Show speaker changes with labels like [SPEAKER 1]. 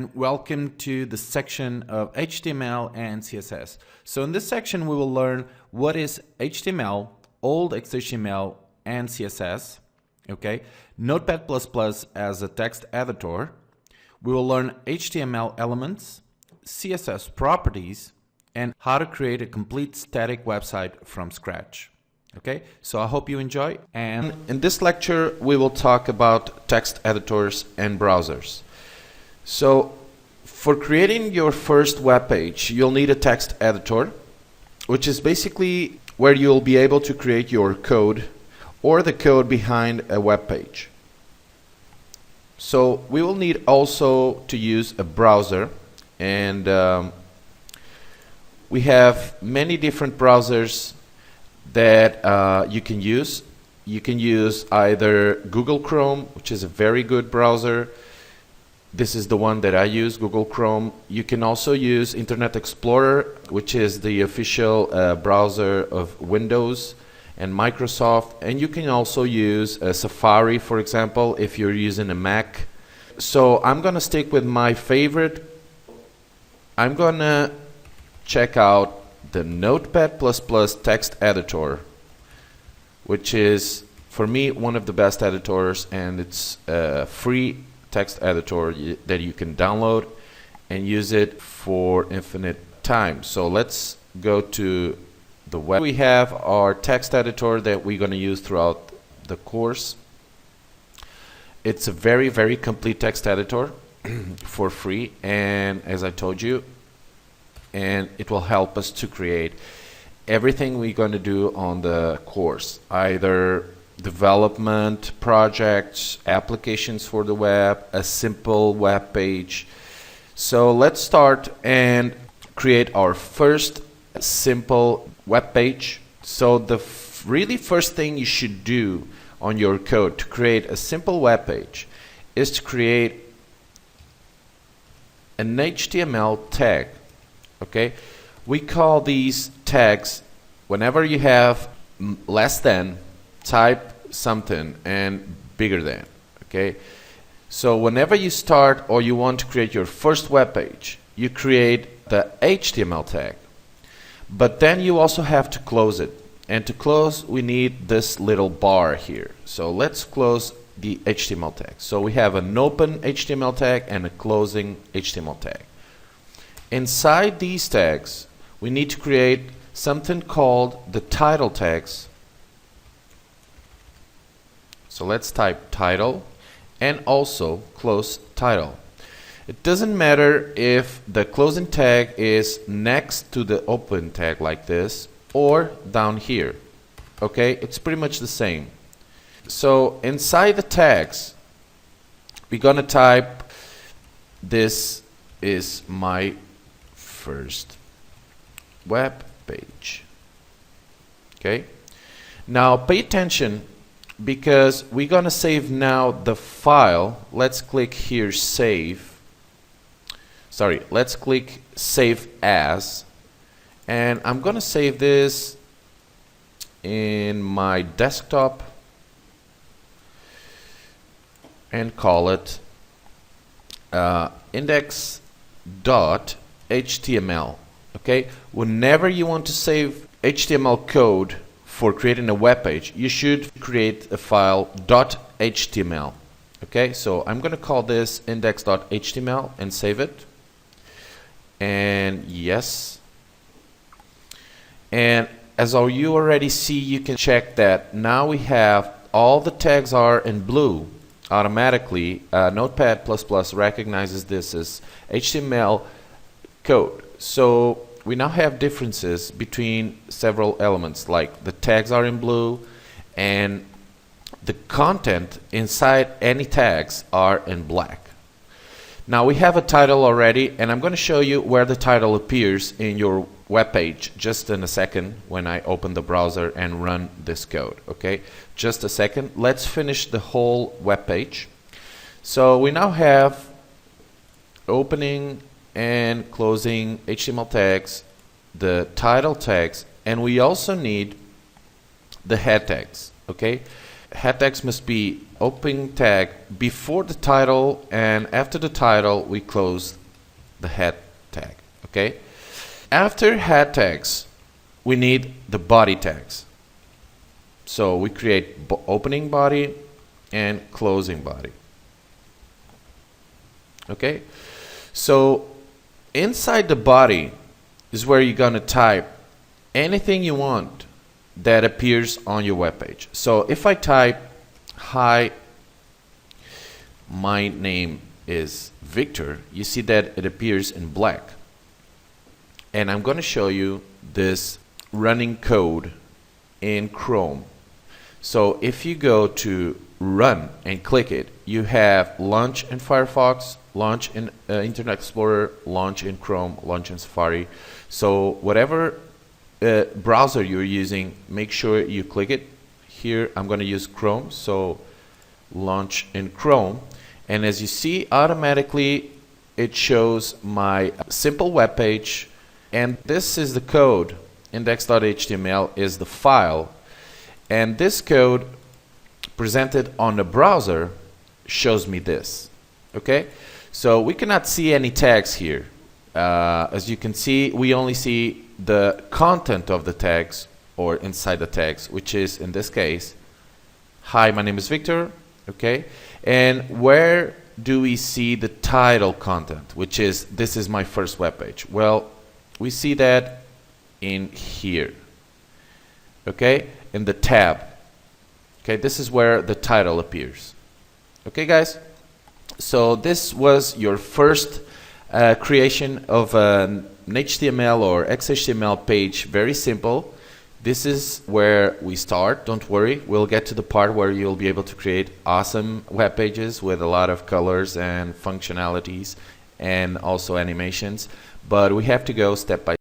[SPEAKER 1] Welcome to the section of HTML and CSS. So in this section we will learn what is HTML, old XHTML, and CSS. Okay, Notepad++ as a text editor. We will learn HTML elements, CSS properties, and how to create a complete static website from scratch. Okay, so I hope you enjoy. And in this lecture we will talk about text editors and browsers. So for creating your first web page, you'll need a text editor, which is basically where you'll be able to create your code or the code behind a web page. So we will need also to use a browser, and we have many different browsers that you can use. You can use either Google Chrome, which is a very good browser. This is the one that I use, Google Chrome. You can also use Internet Explorer, which is the official browser of Windows and Microsoft. And you can also use Safari, for example, if you're using a Mac. So I'm going to stick with my favorite. I'm going to check out the Notepad++ text editor, which is, for me, one of the best editors, and it's free text editor that you can download and use it for infinite time. So let's go to the web. We have our text editor that we're going to use throughout the course. It's a very complete text editor for free, and as I told you, and it will help us to create everything we're going to do on the course, either development projects, applications for the web, a simple web page. So let's start and create our first simple web page. So the really first thing you should do on your code to create a simple web page is to create an HTML tag. Okay, we call these tags whenever you have less than, type something, and bigger than. Okay, so whenever you start or you want to create your first web page, you create the HTML tag, but then you also have to close it, and to close we need this little bar here. So let's close the HTML tag. So we have an open HTML tag and a closing HTML tag. Inside these tags we need to create something called the title tags. So let's type title and also close title. It doesn't matter if the closing tag is next to the open tag like this or down here. Okay, it's pretty much the same. So inside the tags we're gonna type, this is my first web page. Okay, now pay attention, because we're gonna save now the file. Let's click here, save. Sorry, let's click save as, and I'm gonna save this in my desktop and call it index.html. Okay, whenever you want to save HTML code for creating a web page, you should create a file .html. Okay, so I'm going to call this index.html and save it. And yes. And as you already see, you can check that now we have all the tags are in blue automatically. Notepad++ recognizes this as HTML code. So we now have differences between several elements, like the tags are in blue and the content inside any tags are in black. Now we have a title already, and I'm going to show you where the title appears in your web page just in a second when I open the browser and run this code. Okay, just a second. Let's finish the whole web page. So we now have opening and closing HTML tags, the title tags, and we also need the head tags. Okay, head text must be opening tag before the title, and after the title we close the head tag. Okay. After head tags, we need the body tags. So we create opening body and closing body. Okay. So inside the body is where you're gonna type anything you want that appears on your web page. So if I type, "Hi, my name is Victor," you see that it appears in black. And I'm going to show you this running code in Chrome. So if you go to Run and click it, you have launch in Firefox, launch in Internet Explorer, launch in Chrome, launch in Safari. So whatever browser you're using, make sure you click it. Here I'm going to use Chrome, so launch in Chrome, and as you see, automatically it shows my simple web page, and this is the code. Index.html is the file, and this code presented on the browser shows me this. Okay, so we cannot see any tags here. As you can see, we only see the content of the tags, or inside the tags, which is in this case, "Hi, my name is Victor." Okay, and where do we see the title content, which is "This is my first web page"? Well, we see that in here. Okay, in the tab. Okay, this is where the title appears. Okay, guys, so this was your first creation of an HTML or XHTML page. Very simple. This is where we start. Don't worry, we'll get to the part where you'll be able to create awesome web pages with a lot of colors and functionalities and also animations, but we have to go step by